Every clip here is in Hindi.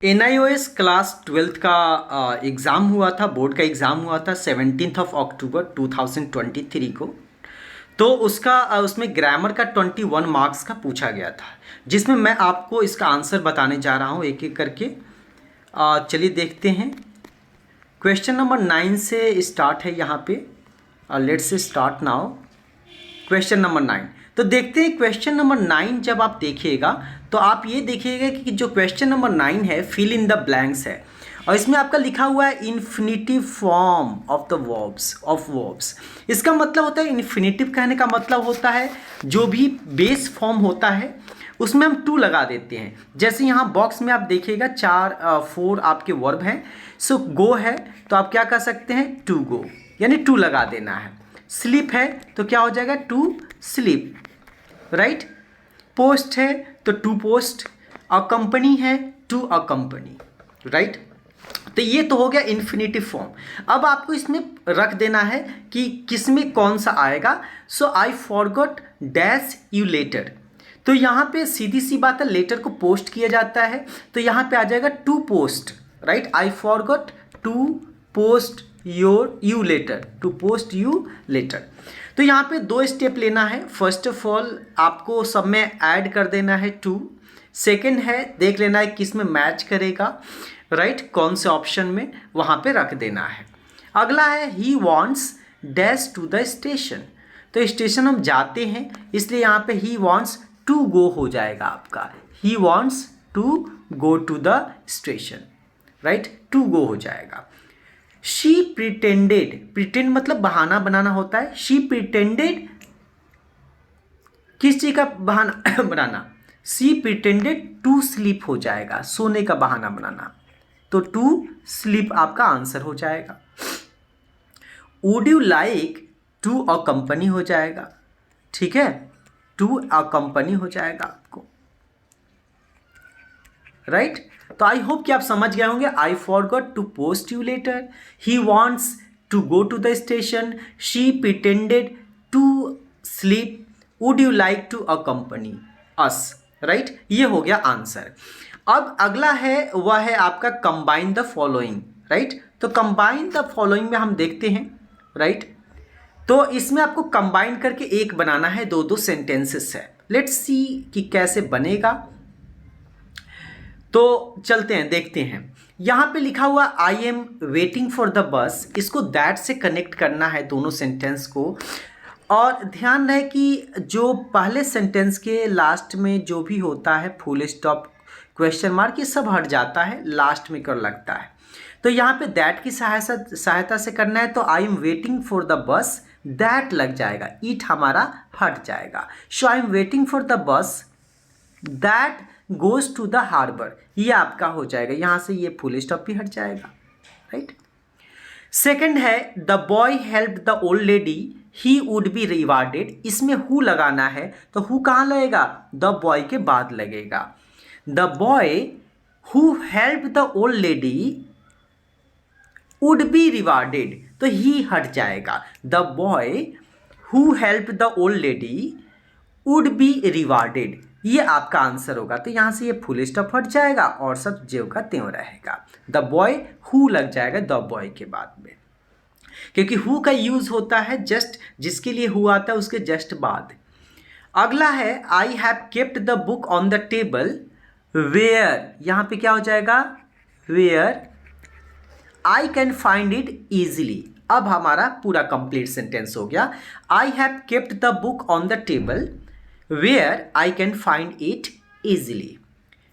NIOS क्लास 12th का एग्ज़ाम हुआ था, बोर्ड का एग्ज़ाम हुआ था 17 अक्टूबर 2023 को। तो उसमें ग्रामर का 21 मार्क्स का पूछा गया था, जिसमें मैं आपको इसका आंसर बताने जा रहा हूँ एक एक करके। चलिए देखते हैं। क्वेश्चन नंबर 9 से स्टार्ट है यहाँ पे। Let's start now. Question number 9, तो देखते हैं क्वेश्चन नंबर 9। जब आप देखिएगा तो आप ये देखिएगा कि जो क्वेश्चन नंबर 9 है फिल इन द ब्लैंक्स है, और इसमें आपका लिखा हुआ है infinitive form of the verbs. इसका मतलब होता है, इन्फिनिटिव कहने का मतलब होता है जो भी बेस फॉर्म होता है उसमें हम टू लगा देते हैं। जैसे यहाँ बॉक्स में आप देखिएगा 4 आपके वर्ब हैं। सो गो है तो आप क्या कर सकते हैं, टू गो, यानी टू लगा देना है। स्लीप है तो क्या हो जाएगा, टू स्लीप, राइट। पोस्ट है तो टू पोस्ट। अकम्पनी है टू अकम्पनी, राइट। तो ये तो हो गया इन्फिनिटिव फॉर्म। अब आपको इसमें रख देना है कि किस में कौन सा आएगा। So I forgot dash you letter, तो यहाँ पे सीधी सी बात है, लेटर को पोस्ट किया जाता है, तो यहाँ पे आ जाएगा to post, right. I forgot to post you letter, to post you letter. तो यहाँ पे 2 स्टेप लेना है। फर्स्ट ऑफ ऑल आपको सब में ऐड कर देना है टू। सेकेंड है देख लेना है किस में मैच करेगा, राइट, कौन से ऑप्शन में, वहाँ पे रख देना है। अगला है he wants dash to the station, तो स्टेशन हम जाते हैं, इसलिए यहाँ पे ही वॉन्ट्स टू गो हो जाएगा आपका। He wants to go to the station, right, to go हो जाएगा। शी प्रिटेंडेड, प्रिटेंड मतलब बहाना बनाना होता है। शी प्रिटेंडेड किस चीज का बहाना बनाना, शी प्रिटेंडेड टू स्लीप हो जाएगा, सोने का बहाना बनाना, तो टू स्लीप आपका आंसर हो जाएगा। Would you like to accompany हो जाएगा, ठीक है, टू अ कंपनी हो जाएगा आपको, राइट। तो आई होप कि आप समझ गए होंगे। I forgot to post you letter, he wants to go to the station, she pretended to sleep, would you like to accompany us, right. ये हो गया आंसर। अब अगला है वह है आपका कंबाइन द फॉलोइंग, राइट। तो कंबाइन द फॉलोइंग में हम देखते हैं, राइट। तो इसमें आपको कंबाइन करके एक बनाना है, 2 सेंटेंसेस है। लेट्स सी कि कैसे बनेगा। तो चलते हैं देखते हैं। यहाँ पे लिखा हुआ आई एम वेटिंग फॉर द बस, इसको दैट से कनेक्ट करना है दोनों सेंटेंस को। और ध्यान रहे कि जो पहले सेंटेंस के लास्ट में जो भी होता है फुल स्टॉप, क्वेश्चन मार्क, ये सब हट जाता है, लास्ट में कर लगता है। तो यहाँ पे दैट की सहायता से करना है, तो I am waiting for the bus, that लग जाएगा, इट हमारा हट जाएगा। So I am waiting for the bus that goes to the harbour, ये आपका हो जाएगा, यहाँ से ये फुल स्टॉप भी हट जाएगा, राइट। सेकंड है the boy help the old lady he would be rewarded, इसमें हु लगाना है, तो हु कहाँ लगेगा, द बॉय के बाद लगेगा। The boy who help the old lady would be rewarded, तो ही हट जाएगा। The boy who help the old lady would be rewarded, ये आपका आंसर होगा। तो यहाँ से ये फुल स्टॉप हट जाएगा और सब ज्यों का त्यों रहेगा। द बॉय हु लग जाएगा द बॉय के बाद में, क्योंकि हु का यूज होता है जस्ट, जिसके लिए हु आता है उसके जस्ट बाद। अगला है I have kept the book on the table where, यहाँ पे क्या हो जाएगा, where I can find it easily. अब हमारा पूरा कंप्लीट सेंटेंस हो गया। I have kept the book on the table where I can find it easily.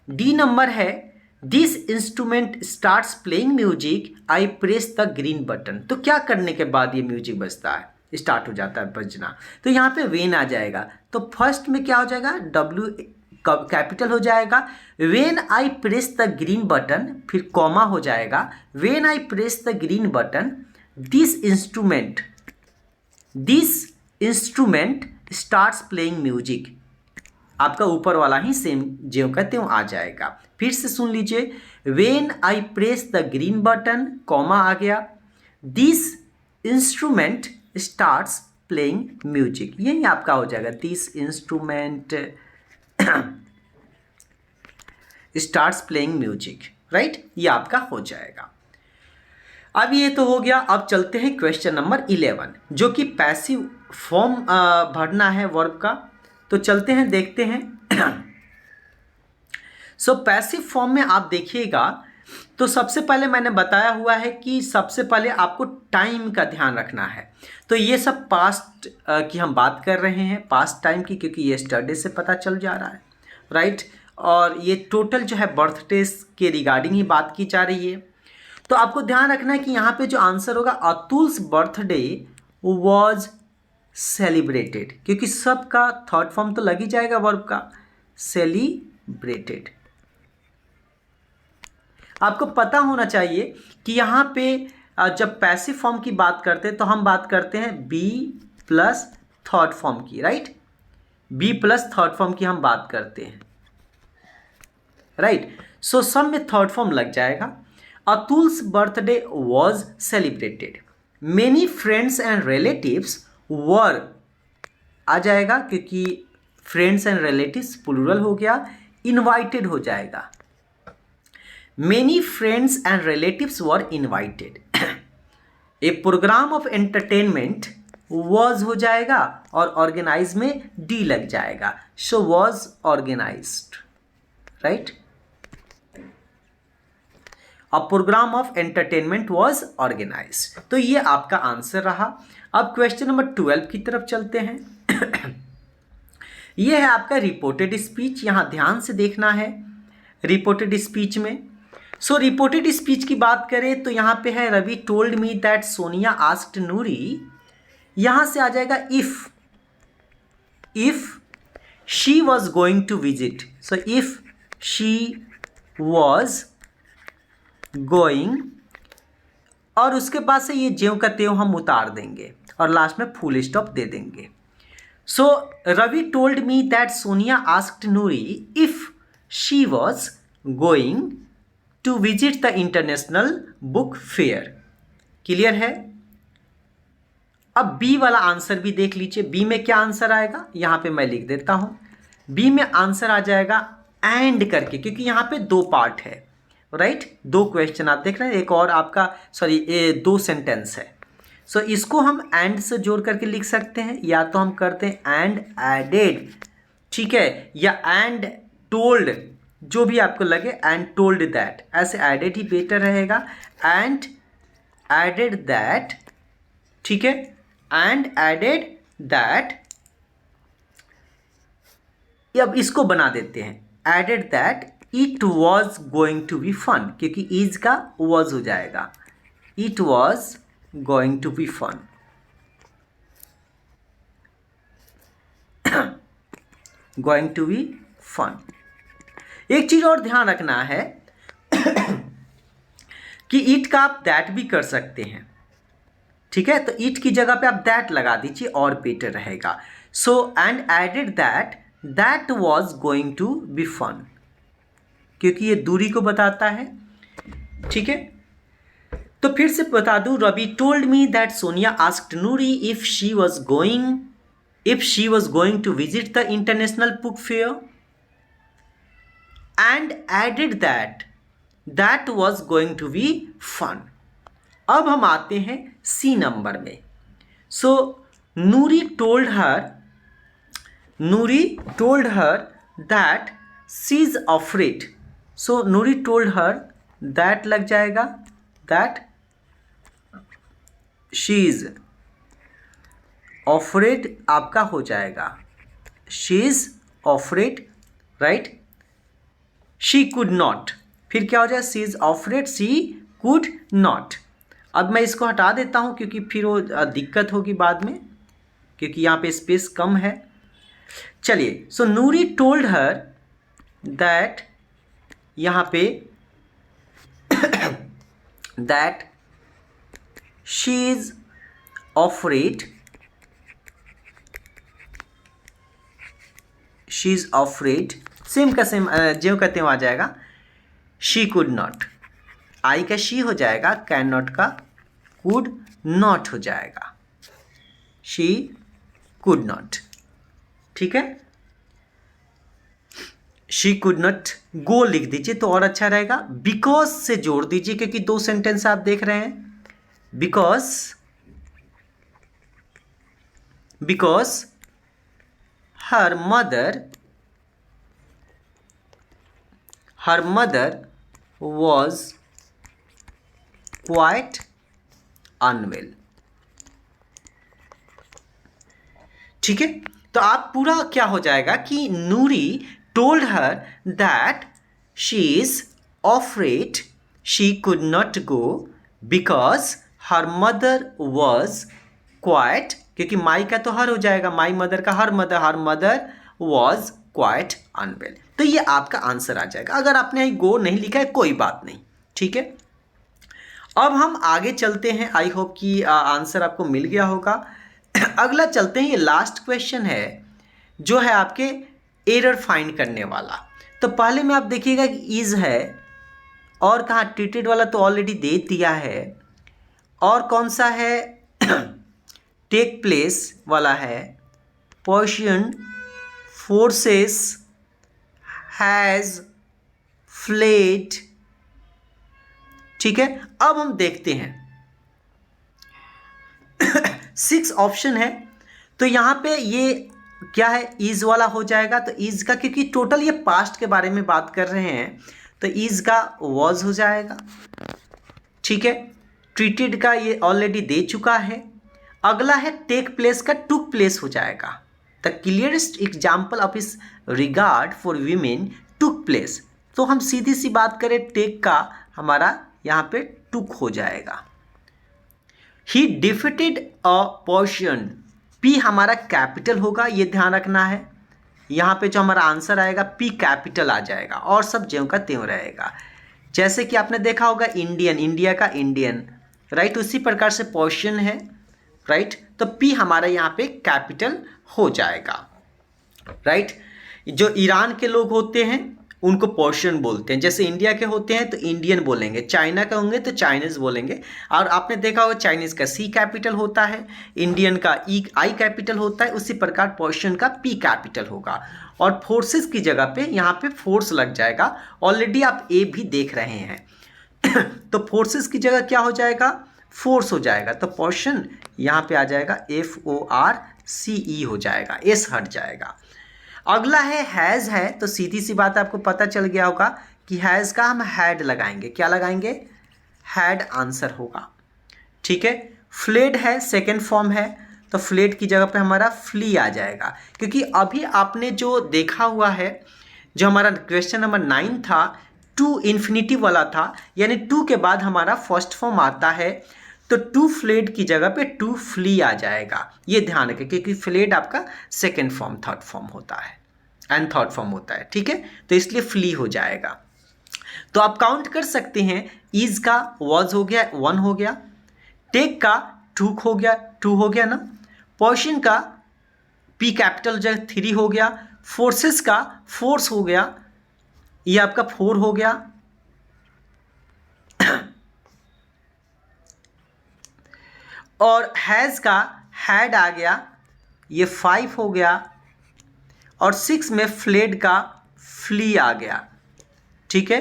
D number है this instrument starts playing music I press the green button, तो क्या करने के बाद ये म्यूजिक बजता है, स्टार्ट हो जाता है बजना, तो यहाँ पे वेन आ जाएगा। तो फर्स्ट में क्या हो जाएगा, डब्ल्यू कैपिटल हो जाएगा। When I press the green button, फिर कॉमा हो जाएगा। When I press the green button this instrument starts playing music, आपका ऊपर वाला ही सेम ज्यों का त्यों आ जाएगा। फिर से सुन लीजिए, when I press the green button, comma आ गया, this instrument starts playing music, यही आपका हो जाएगा, this instrument starts playing music, right, ये आपका हो जाएगा। अब ये तो हो गया। अब चलते हैं क्वेश्चन नंबर 11 जो कि पैसिव फॉर्म भरना है वर्ब का। तो चलते हैं, देखते हैं। सो पैसिव फॉर्म में आप देखिएगा तो सबसे पहले मैंने बताया हुआ है कि सबसे पहले आपको टाइम का ध्यान रखना है। तो ये सब पास्ट की हम बात कर रहे हैं, पास्ट टाइम की, क्योंकि ये यस्टरडे से पता चल जा रहा है, राइट। और ये टोटल जो है बर्थडेज के रिगार्डिंग ही बात की जा रही है। तो आपको ध्यान रखना है कि यहाँ पे जो आंसर होगा अतुल्स बर्थडे वॉज सेलिब्रेटेड, क्योंकि सबका थर्ड फॉर्म तो लग ही जाएगा वर्ब का, सेलिब्रेटेड। आपको पता होना चाहिए कि यहाँ पे जब पैसिव फॉर्म की बात करते हैं तो हम बात करते हैं बी प्लस थर्ड फॉर्म की, right. B plus third form की हम बात करते हैं, राइट। सो सब में थर्ड फॉर्म लग जाएगा। Atul's birthday was celebrated, many friends and relatives were आ जाएगा, क्योंकि फ्रेंड्स एंड रिलेटिव्स प्लूरल हो गया, इनवाइटेड हो जाएगा। Many friends and relatives were invited. A program of entertainment was हो जाएगा और organize में D लग जाएगा, so was organized, right? A program of entertainment was organized. तो ये आपका आंसर रहा। अब क्वेश्चन नंबर 12 की तरफ चलते हैं। ये है आपका रिपोर्टेड स्पीच। यहाँ ध्यान से देखना है रिपोर्टेड स्पीच में। सो रिपोर्टेड स्पीच की बात करें तो यहाँ पे है Ravi told me that Sonia asked Noori. यहाँ से आ जाएगा if she was going to visit. So if she was going, और उसके बाद से ये ज्यों का त्यों हम उतार देंगे और लास्ट में फुल स्टॉप दे देंगे। So Ravi told me that Sonia asked Noori if she was going to visit the international book fair. Clear है। अब बी वाला आंसर भी देख लीजिए। बी में क्या आंसर आएगा, यहाँ पे मैं लिख देता हूँ। बी में आंसर आ जाएगा एंड करके, क्योंकि यहाँ पे दो पार्ट है, राइट। दो क्वेश्चन आप देख रहे हैं, एक और आपका दो सेंटेंस है। सो इसको हम एंड से जोड़ करके लिख सकते हैं, या तो हम करते हैं एंड एडेड, ठीक है, या एंड टोल्ड, जो भी आपको लगे, एंड टोल्ड दैट, ऐसे एडेड ही बेटर रहेगा। एंड एडेड दैट, ठीक है, एंड एडेड दैट। अब इसको बना देते हैं added that it was going to be fun, क्योंकि इज का वॉज हो जाएगा, it was going to be fun. Going to be fun. एक चीज और ध्यान रखना है कि ईट का आप दैट भी कर सकते हैं, ठीक है। तो ईट की जगह पे आप दैट लगा दीजिए और बेटर रहेगा। So and added that was going to be fun, क्योंकि ये दूरी को बताता है, ठीक है। तो फिर से बता दूं, Ravi told me that Sonia asked Noori if she was going to visit the international book fair and added that was going to be fun। अब हम आते हैं सी नंबर में। So Noori told her that she is afraid. So Noori told her that लग जाएगा, दैट शी इज अफ्रेड आपका हो जाएगा, she is afraid, right. She could not, फिर क्या हो जाए, she is afraid she could not. अब मैं इसको हटा देता हूँ क्योंकि फिर वो दिक्कत होगी बाद में, क्योंकि यहाँ पे स्पेस कम है। चलिए, सो नूरी टोल्ड हर दैट, यहाँ पे that she is afraid, she is afraid, same का सेम ज्यों का त्यों आ जाएगा, शी कुड नॉट, आई का शी हो जाएगा, कैन नॉट का कुड नॉट हो जाएगा, शी कुड नॉट, ठीक है। शी कुड नॉट गो लिख दीजिए तो और अच्छा रहेगा। बिकॉज से जोड़ दीजिए क्योंकि दो सेंटेंस आप देख रहे हैं। Because her mother was quite unwell. ठीक है, तो आप पूरा क्या हो जाएगा कि Noori told her that she is afraid she could not go because her mother was quite, क्योंकि माई का तो हर हो जाएगा, माई मदर का her mother was quite unwell. तो ये आपका आंसर आ जाएगा। अगर आपने यही गो नहीं लिखा है कोई बात नहीं, ठीक है। अब हम आगे चलते हैं। आई होप कि आंसर आपको मिल गया होगा। अगला चलते हैं, ये लास्ट क्वेश्चन है जो है आपके एरर फाइंड करने वाला। तो पहले में आप देखिएगा कि इज है और कहाँ ट्रीटेड वाला तो ऑलरेडी दे दिया है, और कौन सा है टेक प्लेस वाला है, पोर्शन, फोर्सेस, हैज, फ्लेड। ठीक है, अब हम देखते हैं 6 ऑप्शन है। तो यहाँ पे ये क्या है, इज वाला हो जाएगा। तो इज का, क्योंकि टोटल ये पास्ट के बारे में बात कर रहे हैं, तो इज का वॉज हो जाएगा। ठीक है, ट्रीटेड का ये ऑलरेडी दे चुका है। अगला है टेक प्लेस का टुक प्लेस हो जाएगा। द क्लियरेस्ट एग्जाम्पल ऑफ इस regard for women took place. तो हम सीधी सी बात करें, टेक का हमारा यहाँ पे टुक हो जाएगा। ही डिफिटेड अ पर्सन, पी हमारा कैपिटल होगा, ये ध्यान रखना है। यहाँ पे जो हमारा आंसर आएगा पी कैपिटल आ जाएगा और सब ज्यों का त्यों रहेगा। जैसे कि आपने देखा होगा इंडियन, इंडिया का इंडियन, राइट, उसी प्रकार से पर्सन है, राइट। तो पी हमारा यहाँ पे कैपिटल हो जाएगा, राइट। जो ईरान के लोग होते हैं उनको पर्शियन बोलते हैं, जैसे इंडिया के होते हैं तो इंडियन बोलेंगे, चाइना के होंगे तो चाइनीज बोलेंगे। और आपने देखा होगा चाइनीज का सी कैपिटल होता है, इंडियन का ई आई कैपिटल होता है, उसी प्रकार पर्शियन का पी कैपिटल होगा। और फोर्सेस की जगह पे यहाँ पे फोर्स लग जाएगा, ऑलरेडी आप ए भी देख रहे हैं। तो फोर्सेस की जगह क्या हो जाएगा, फोर्स हो जाएगा। तो पर्शियन यहाँ पे आ जाएगा FORCE हो जाएगा, एस हट जाएगा। अगला है हैज़ है। तो सीधी सी बात आपको पता चल गया होगा कि हैज़ का हम हैड लगाएंगे, क्या लगाएंगे, हैड आंसर होगा। ठीक है, फ्लेड है, सेकेंड फॉर्म है, तो फ्लेड की जगह पे हमारा फ्ली आ जाएगा। क्योंकि अभी आपने जो देखा हुआ है, जो हमारा क्वेश्चन नंबर 9 था, टू इन्फिनिटी वाला था, यानी टू के बाद हमारा फर्स्ट फॉर्म आता है, तो टू फ्लेड की जगह पे टू फ्ली आ जाएगा। ये ध्यान रखें, क्योंकि फ्लेड आपका सेकेंड फॉर्म थर्ड फॉर्म होता है एंड थर्ड फॉर्म होता है। ठीक है, तो इसलिए फ्ली हो जाएगा। तो आप काउंट कर सकते हैं, इज का वॉज हो गया, 1 हो गया, टेक का टूक हो गया, 2 हो गया ना, पर्शियन का पी कैपिटल जो 3 हो गया, फोर्सेस का फोर्स हो गया, ये आपका 4 हो गया, और हैज़ का हैड आ गया, ये 5 हो गया, और 6 में फ्लेड का फ्ली आ गया। ठीक है,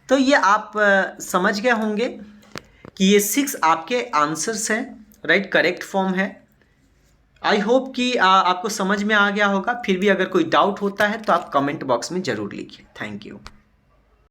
तो ये आप समझ गए होंगे कि ये 6 आपके आंसर्स हैं, राइट, करेक्ट फॉर्म है। आई होप कि आपको समझ में आ गया होगा। फिर भी अगर कोई डाउट होता है तो आप कमेंट बॉक्स में ज़रूर लिखिए। Thank you.